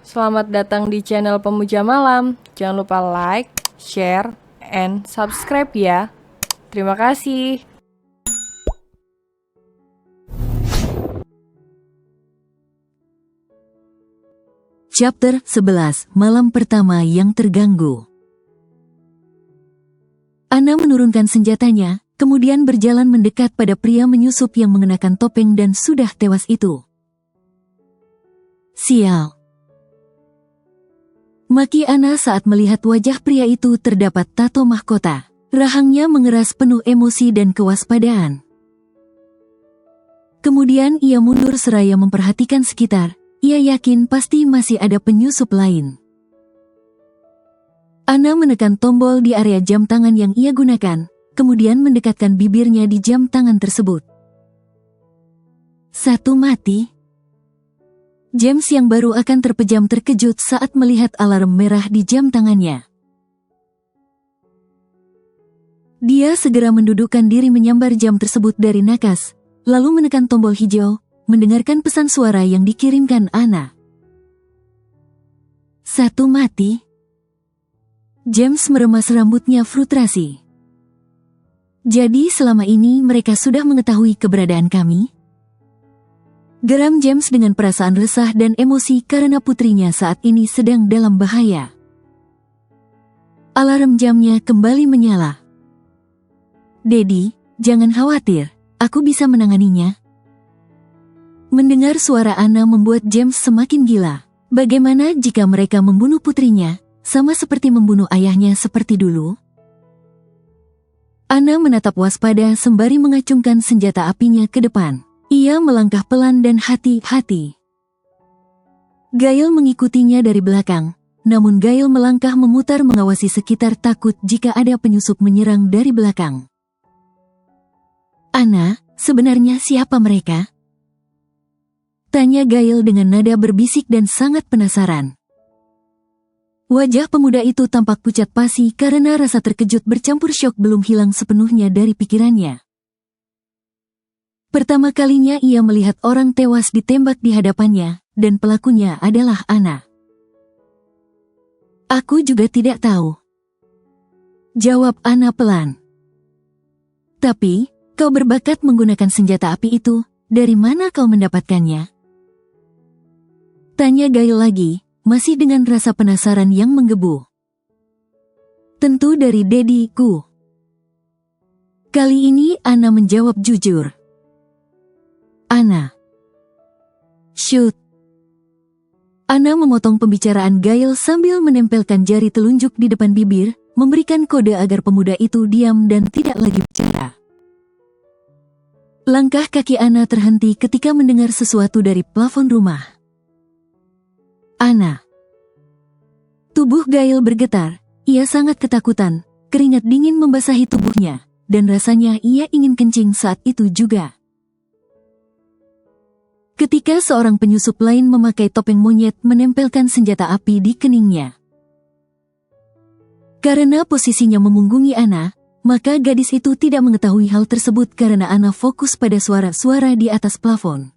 Selamat datang di channel Pemuja Malam. Jangan lupa like, share, and subscribe ya. Terima kasih. Chapter 11, Malam Pertama yang Terganggu. Anna menurunkan senjatanya, kemudian berjalan mendekat pada pria menyusup yang mengenakan topeng dan sudah tewas itu. Sial! Maki Anna saat melihat wajah pria itu terdapat tato mahkota. Rahangnya mengeras penuh emosi dan kewaspadaan. Kemudian ia mundur seraya memperhatikan sekitar. Ia yakin pasti masih ada penyusup lain. Anna menekan tombol di area jam tangan yang ia gunakan, kemudian mendekatkan bibirnya di jam tangan tersebut. Satu mati. James yang baru akan terpejam terkejut saat melihat alarm merah di jam tangannya. Dia segera mendudukkan diri menyambar jam tersebut dari nakas, lalu menekan tombol hijau, mendengarkan pesan suara yang dikirimkan Anna. Satu mati. James meremas rambutnya frustrasi. Jadi selama ini mereka sudah mengetahui keberadaan kami? Geram James dengan perasaan resah dan emosi karena putrinya saat ini sedang dalam bahaya. Alarm jamnya kembali menyala. Daddy, jangan khawatir, aku bisa menanganinya. Mendengar suara Anna membuat James semakin gila. Bagaimana jika mereka membunuh putrinya, sama seperti membunuh ayahnya seperti dulu? Anna menatap waspada sembari mengacungkan senjata apinya ke depan. Ia melangkah pelan dan hati-hati. Gail mengikutinya dari belakang, namun Gail melangkah memutar mengawasi sekitar takut jika ada penyusup menyerang dari belakang. Anna, sebenarnya siapa mereka? Tanya Gail dengan nada berbisik dan sangat penasaran. Wajah pemuda itu tampak pucat pasi karena rasa terkejut bercampur syok belum hilang sepenuhnya dari pikirannya. Pertama kalinya ia melihat orang tewas ditembak di hadapannya, dan pelakunya adalah Anna. Aku juga tidak tahu. Jawab Anna pelan. Tapi, kau berbakat menggunakan senjata api itu, dari mana kau mendapatkannya? Tanya Gail lagi, masih dengan rasa penasaran yang menggebu. Tentu dari Daddy-ku. Kali ini Anna menjawab jujur. Anna. Shoot. Anna memotong pembicaraan Gail sambil menempelkan jari telunjuk di depan bibir, memberikan kode agar pemuda itu diam dan tidak lagi bicara. Langkah kaki Anna terhenti ketika mendengar sesuatu dari plafon rumah. Anna. Tubuh Gail bergetar, ia sangat ketakutan, keringat dingin membasahi tubuhnya, dan rasanya ia ingin kencing saat itu juga. Ketika seorang penyusup lain memakai topeng monyet menempelkan senjata api di keningnya. Karena posisinya memunggungi Anna, maka gadis itu tidak mengetahui hal tersebut karena Anna fokus pada suara-suara di atas plafon.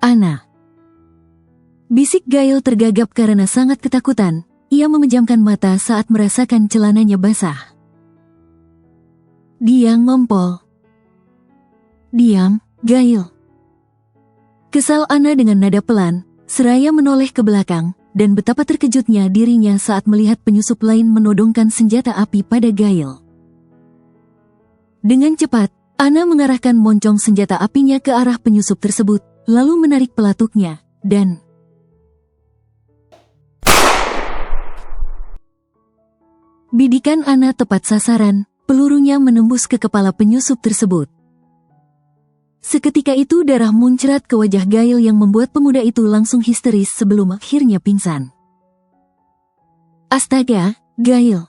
Anna. Bisik Gail tergagap karena sangat ketakutan, ia memejamkan mata saat merasakan celananya basah. Dia ngompol. Diam, Gail. Kesal Anna dengan nada pelan, seraya menoleh ke belakang, dan betapa terkejutnya dirinya saat melihat penyusup lain menodongkan senjata api pada Gail. Dengan cepat, Anna mengarahkan moncong senjata apinya ke arah penyusup tersebut, lalu menarik pelatuknya, dan bidikan Anna tepat sasaran, pelurunya menembus ke kepala penyusup tersebut. Seketika itu darah muncrat ke wajah Gail yang membuat pemuda itu langsung histeris sebelum akhirnya pingsan. Astaga, Gail.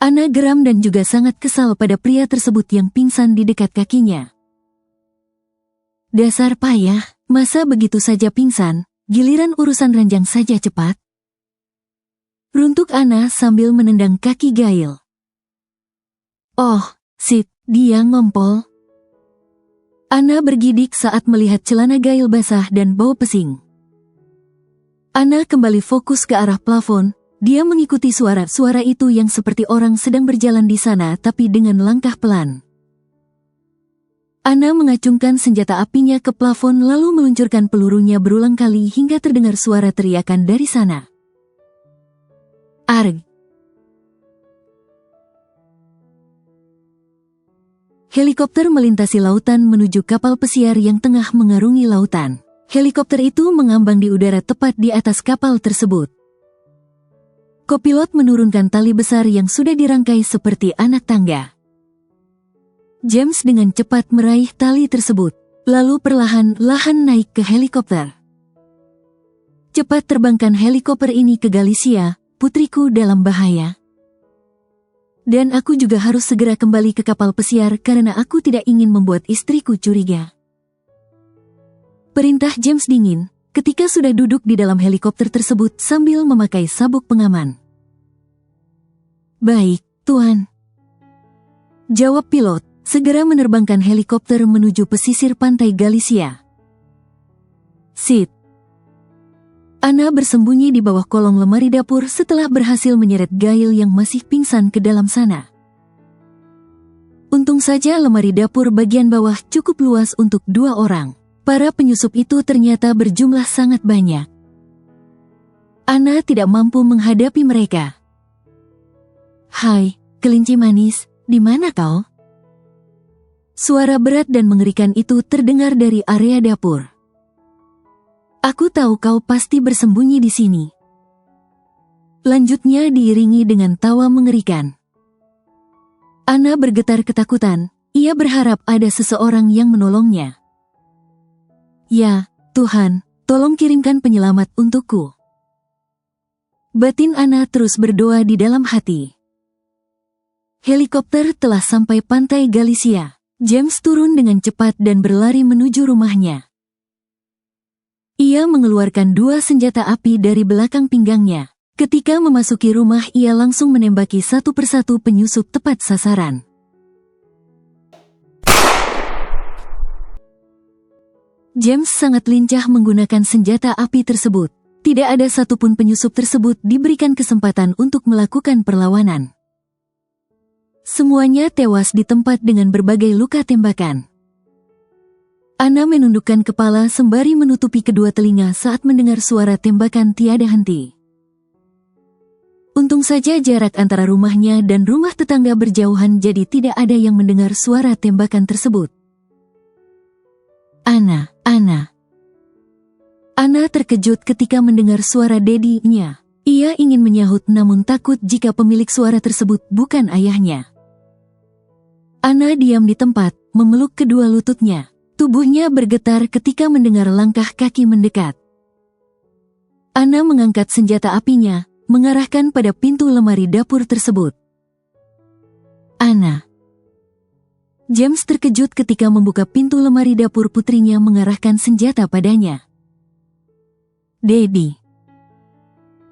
Anna geram dan juga sangat kesal pada pria tersebut yang pingsan di dekat kakinya. Dasar payah, masa begitu saja pingsan, giliran urusan ranjang saja cepat. Runtuk Anna sambil menendang kaki Gail. Oh, Sid, dia ngompol. Anna bergidik saat melihat celana Gail basah dan bau pesing. Anna kembali fokus ke arah plafon. Dia mengikuti suara-suara itu yang seperti orang sedang berjalan di sana tapi dengan langkah pelan. Anna mengacungkan senjata apinya ke plafon lalu meluncurkan pelurunya berulang kali hingga terdengar suara teriakan dari sana. Arg! Helikopter melintasi lautan menuju kapal pesiar yang tengah mengarungi lautan. Helikopter itu mengambang di udara tepat di atas kapal tersebut. Kopilot menurunkan tali besar yang sudah dirangkai seperti anak tangga. James dengan cepat meraih tali tersebut, lalu perlahan-lahan naik ke helikopter. Cepat terbangkan helikopter ini ke Galicia, putriku dalam bahaya. Dan aku juga harus segera kembali ke kapal pesiar karena aku tidak ingin membuat istriku curiga. Perintah James dingin, ketika sudah duduk di dalam helikopter tersebut sambil memakai sabuk pengaman. Baik, Tuan. Jawab pilot, segera menerbangkan helikopter menuju pesisir pantai Galicia. Sit. Anna bersembunyi di bawah kolong lemari dapur setelah berhasil menyeret Gail yang masih pingsan ke dalam sana. Untung saja lemari dapur bagian bawah cukup luas untuk 2 orang. Para penyusup itu ternyata berjumlah sangat banyak. Anna tidak mampu menghadapi mereka. Hai, kelinci manis, di mana kau? Suara berat dan mengerikan itu terdengar dari area dapur. Aku tahu kau pasti bersembunyi di sini. Lanjutnya diiringi dengan tawa mengerikan. Anna bergetar ketakutan, ia berharap ada seseorang yang menolongnya. Ya, Tuhan, tolong kirimkan penyelamat untukku. Batin Anna terus berdoa di dalam hati. Helikopter telah sampai pantai Galicia. James turun dengan cepat dan berlari menuju rumahnya. Ia mengeluarkan 2 senjata api dari belakang pinggangnya. Ketika memasuki rumah ia langsung menembaki satu persatu penyusup tepat sasaran. James sangat lincah menggunakan senjata api tersebut. Tidak ada satupun penyusup tersebut diberikan kesempatan untuk melakukan perlawanan. Semuanya tewas di tempat dengan berbagai luka tembakan. Anna menundukkan kepala sembari menutupi kedua telinga saat mendengar suara tembakan tiada henti. Untung saja jarak antara rumahnya dan rumah tetangga berjauhan jadi tidak ada yang mendengar suara tembakan tersebut. Anna terkejut ketika mendengar suara Daddy-nya. Ia ingin menyahut namun takut jika pemilik suara tersebut bukan ayahnya. Anna diam di tempat, memeluk kedua lututnya. Tubuhnya bergetar ketika mendengar langkah kaki mendekat. Anna mengangkat senjata apinya, mengarahkan pada pintu lemari dapur tersebut. Anna. James terkejut ketika membuka pintu lemari dapur putrinya mengarahkan senjata padanya. Daddy.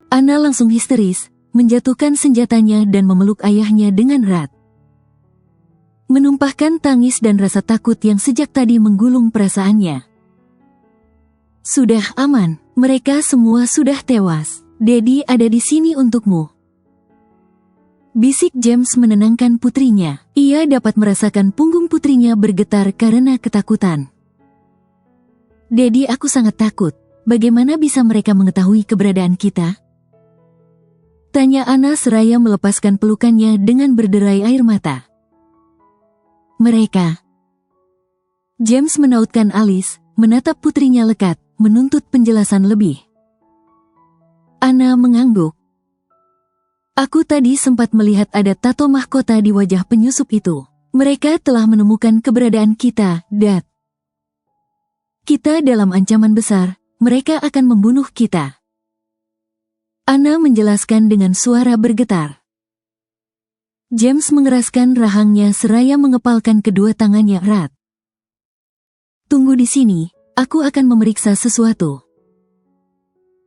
Anna langsung histeris, menjatuhkan senjatanya dan memeluk ayahnya dengan erat. Menumpahkan tangis dan rasa takut yang sejak tadi menggulung perasaannya. Sudah aman, mereka semua sudah tewas. Daddy ada di sini untukmu. Bisik James menenangkan putrinya. Ia dapat merasakan punggung putrinya bergetar karena ketakutan. Daddy, aku sangat takut. Bagaimana bisa mereka mengetahui keberadaan kita? Tanya Anna seraya melepaskan pelukannya dengan berderai air mata. Mereka. James menautkan alis, menatap putrinya lekat, menuntut penjelasan lebih. Anna mengangguk. Aku tadi sempat melihat ada tato mahkota di wajah penyusup itu. Mereka telah menemukan keberadaan kita, Dad. Kita dalam ancaman besar, mereka akan membunuh kita. Anna menjelaskan dengan suara bergetar. James mengeraskan rahangnya seraya mengepalkan kedua tangannya erat. Tunggu di sini, aku akan memeriksa sesuatu.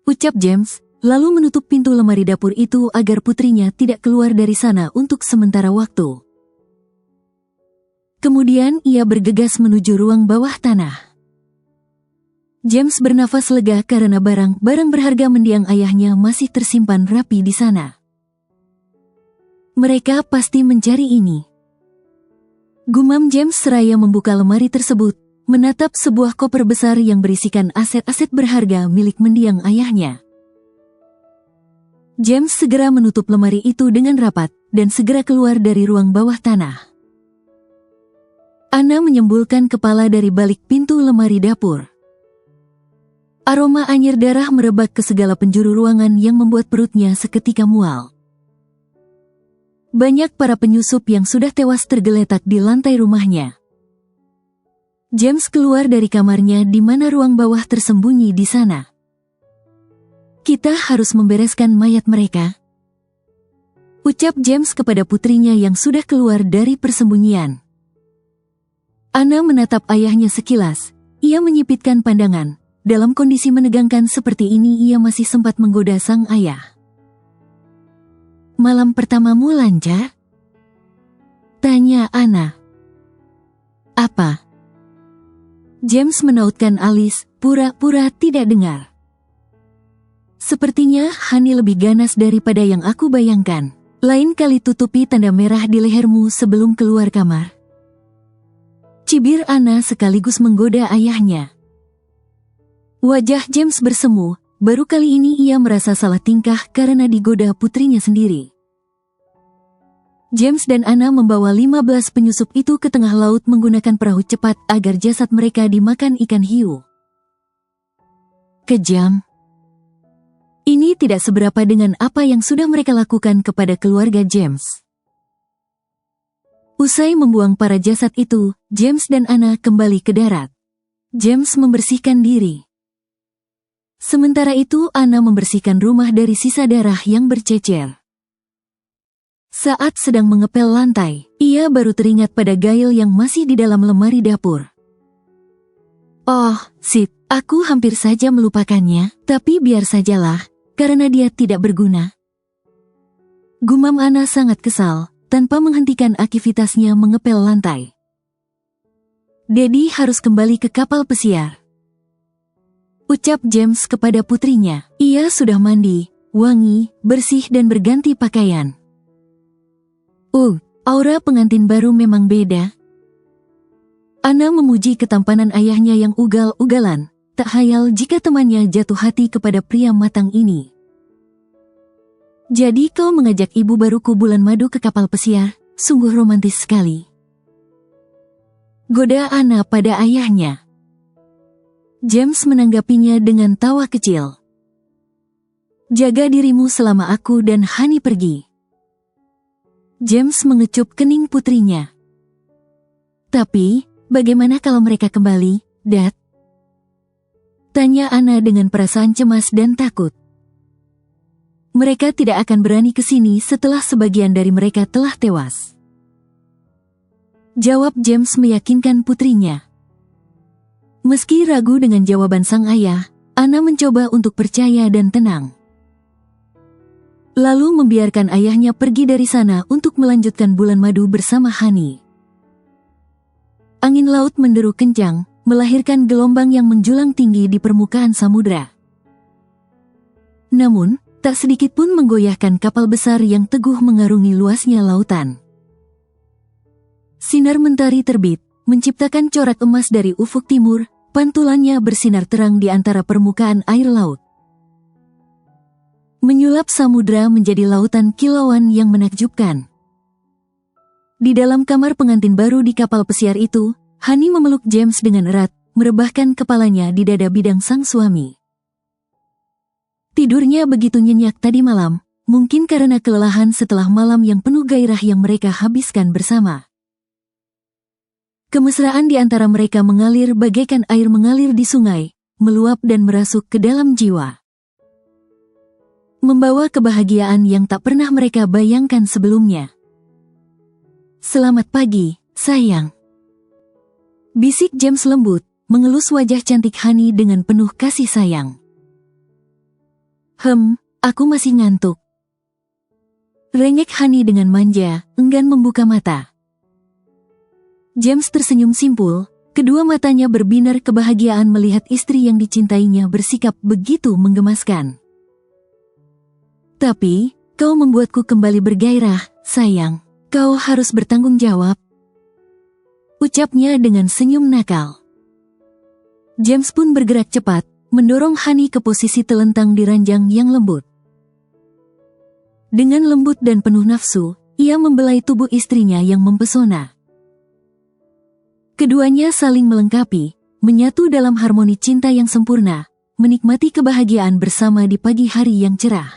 Ucap James, lalu menutup pintu lemari dapur itu agar putrinya tidak keluar dari sana untuk sementara waktu. Kemudian ia bergegas menuju ruang bawah tanah. James bernafas lega karena barang-barang berharga mendiang ayahnya masih tersimpan rapi di sana. Mereka pasti mencari ini. Gumam James seraya membuka lemari tersebut, menatap sebuah koper besar yang berisikan aset-aset berharga milik mendiang ayahnya. James segera menutup lemari itu dengan rapat, dan segera keluar dari ruang bawah tanah. Anna menyembulkan kepala dari balik pintu lemari dapur. Aroma anyir darah merebak ke segala penjuru ruangan yang membuat perutnya seketika mual. Banyak para penyusup yang sudah tewas tergeletak di lantai rumahnya. James keluar dari kamarnya di mana ruang bawah tersembunyi di sana. Kita harus membereskan mayat mereka, ucap James kepada putrinya yang sudah keluar dari persembunyian. Anna menatap ayahnya sekilas. Ia menyipitkan pandangan. Dalam kondisi menegangkan seperti ini ia masih sempat menggoda sang ayah. Malam pertamamu lancar? Tanya Anna. Apa? James menautkan alis, pura-pura tidak dengar. Sepertinya Hani lebih ganas daripada yang aku bayangkan. Lain kali tutupi tanda merah di lehermu sebelum keluar kamar. Cibir Anna sekaligus menggoda ayahnya. Wajah James bersemu, baru kali ini ia merasa salah tingkah karena digoda putrinya sendiri. James dan Anna membawa 15 penyusup itu ke tengah laut menggunakan perahu cepat agar jasad mereka dimakan ikan hiu. Kejam. Ini tidak seberapa dengan apa yang sudah mereka lakukan kepada keluarga James. Usai membuang para jasad itu, James dan Anna kembali ke darat. James membersihkan diri. Sementara itu Anna membersihkan rumah dari sisa darah yang bercecer. Saat sedang mengepel lantai, ia baru teringat pada gail yang masih di dalam lemari dapur. Oh, Sid, aku hampir saja melupakannya, tapi biar sajalah, karena dia tidak berguna. Gumam Anna sangat kesal, tanpa menghentikan aktivitasnya mengepel lantai. Daddy harus kembali ke kapal pesiar, ucap James kepada putrinya. Ia sudah mandi, wangi, bersih dan berganti pakaian. Aura pengantin baru memang beda. Anna memuji ketampanan ayahnya yang ugal-ugalan, tak hayal jika temannya jatuh hati kepada pria matang ini. Jadi kau mengajak ibu baruku bulan madu ke kapal pesiar, sungguh romantis sekali. Goda Anna pada ayahnya. James menanggapinya dengan tawa kecil. Jaga dirimu selama aku dan Hani pergi. James mengecup kening putrinya. Tapi, bagaimana kalau mereka kembali, Dad? Tanya Anna dengan perasaan cemas dan takut. Mereka tidak akan berani ke sini setelah sebagian dari mereka telah tewas. Jawab James meyakinkan putrinya. Meski ragu dengan jawaban sang ayah, Anna mencoba untuk percaya dan tenang. Lalu membiarkan ayahnya pergi dari sana untuk melanjutkan bulan madu bersama Hani. Angin laut menderu kencang, melahirkan gelombang yang menjulang tinggi di permukaan samudra. Namun, tak sedikit pun menggoyahkan kapal besar yang teguh mengarungi luasnya lautan. Sinar mentari terbit, menciptakan corak emas dari ufuk timur, pantulannya bersinar terang di antara permukaan air laut. Menyulap samudra menjadi lautan kilauan yang menakjubkan. Di dalam kamar pengantin baru di kapal pesiar itu, Hani memeluk James dengan erat, merebahkan kepalanya di dada bidang sang suami. Tidurnya begitu nyenyak tadi malam, mungkin karena kelelahan setelah malam yang penuh gairah yang mereka habiskan bersama. Kemesraan di antara mereka mengalir bagaikan air mengalir di sungai, meluap dan merasuk ke dalam jiwa. Membawa kebahagiaan yang tak pernah mereka bayangkan sebelumnya. Selamat pagi, sayang. Bisik James lembut, mengelus wajah cantik Hani dengan penuh kasih sayang. Aku masih ngantuk. Rengek Hani dengan manja, enggan membuka mata. James tersenyum simpul, Kedua matanya berbinar kebahagiaan melihat istri yang dicintainya bersikap begitu menggemaskan. Tapi, kau membuatku kembali bergairah, sayang. Kau harus bertanggung jawab. Ucapnya dengan senyum nakal. James pun bergerak cepat, mendorong Honey ke posisi telentang di ranjang yang lembut. Dengan lembut dan penuh nafsu, ia membelai tubuh istrinya yang mempesona. Keduanya saling melengkapi, menyatu dalam harmoni cinta yang sempurna, menikmati kebahagiaan bersama di pagi hari yang cerah.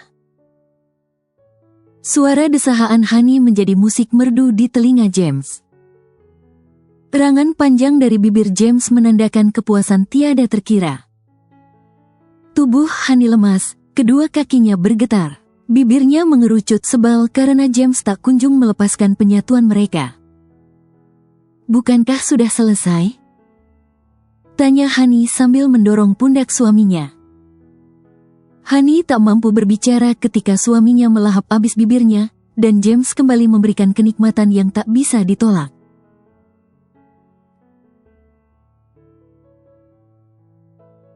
Suara desahan Honey menjadi musik merdu di telinga James. Erangan panjang dari bibir James menandakan kepuasan tiada terkira. Tubuh Honey lemas, kedua kakinya bergetar. Bibirnya mengerucut sebal karena James tak kunjung melepaskan penyatuan mereka. Bukankah sudah selesai? Tanya Honey sambil mendorong pundak suaminya. Honey tak mampu berbicara ketika suaminya melahap habis bibirnya, dan James kembali memberikan kenikmatan yang tak bisa ditolak.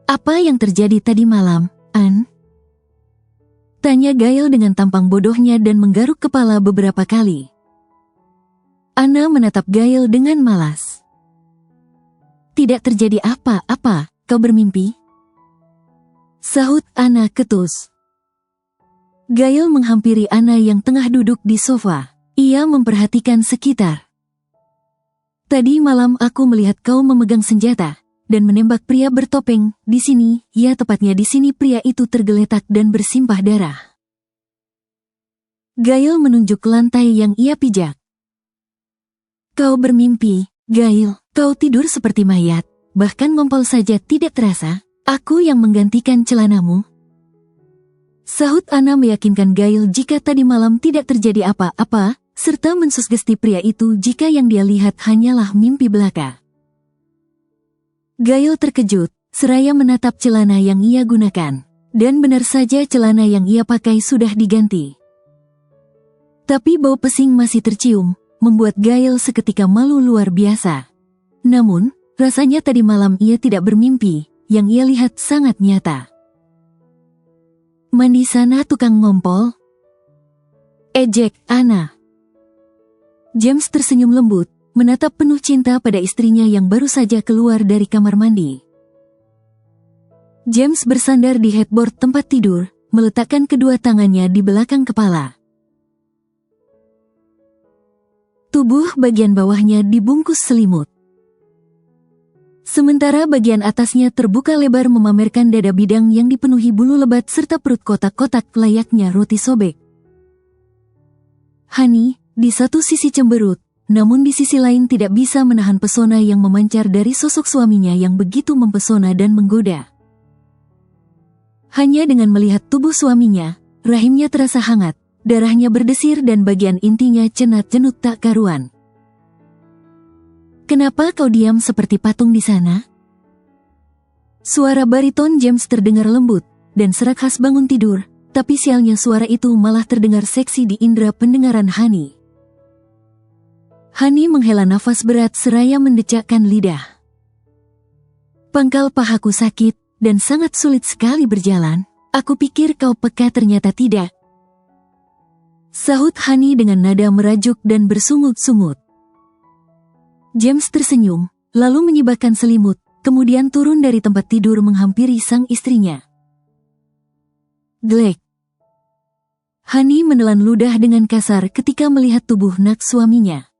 Apa yang terjadi tadi malam, Anne? Tanya Gail dengan tampang bodohnya dan menggaruk kepala beberapa kali. Anna menatap Gail dengan malas. Tidak terjadi apa-apa, kau bermimpi? Sahut Anna ketus. Gail menghampiri Anna yang tengah duduk di sofa. Ia memperhatikan sekitar. Tadi malam aku melihat kau memegang senjata dan menembak pria bertopeng di sini, ya tepatnya di sini pria itu tergeletak dan bersimpah darah. Gail menunjuk lantai yang ia pijak. Kau bermimpi, Gail, kau tidur seperti mayat, bahkan ngompol saja tidak terasa, aku yang menggantikan celanamu. Sahut Anna meyakinkan Gail jika tadi malam tidak terjadi apa-apa, serta mensugesti pria itu jika yang dia lihat hanyalah mimpi belaka. Gail terkejut, seraya menatap celana yang ia gunakan, dan benar saja celana yang ia pakai sudah diganti. Tapi bau pesing masih tercium, membuat Gail seketika malu luar biasa. Namun, rasanya tadi malam ia tidak bermimpi, yang ia lihat sangat nyata. Mandi sana tukang ngompol? Ejek Anna. James tersenyum lembut, menatap penuh cinta pada istrinya yang baru saja keluar dari kamar mandi. James bersandar di headboard tempat tidur, meletakkan kedua tangannya di belakang kepala. Tubuh bagian bawahnya dibungkus selimut. Sementara bagian atasnya terbuka lebar memamerkan dada bidang yang dipenuhi bulu lebat serta perut kotak-kotak layaknya roti sobek. Honey, di satu sisi cemberut, namun di sisi lain tidak bisa menahan pesona yang memancar dari sosok suaminya yang begitu mempesona dan menggoda. Hanya dengan melihat tubuh suaminya, rahimnya terasa hangat. Darahnya berdesir dan bagian intinya cenat-cenut tak karuan. Kenapa kau diam seperti patung di sana? Suara bariton James terdengar lembut, dan serak khas bangun tidur, tapi sialnya suara itu malah terdengar seksi di indera pendengaran Honey. Honey menghela nafas berat seraya mendecakkan lidah. Pangkal pahaku sakit, dan sangat sulit sekali berjalan. Aku pikir kau peka ternyata tidak. Sahut Honey dengan nada merajuk dan bersungut-sungut. James tersenyum, lalu menyibakkan selimut, kemudian turun dari tempat tidur menghampiri sang istrinya. Glek. Honey menelan ludah dengan kasar ketika melihat tubuh nak suaminya.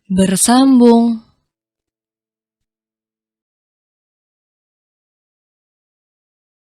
Bersambung.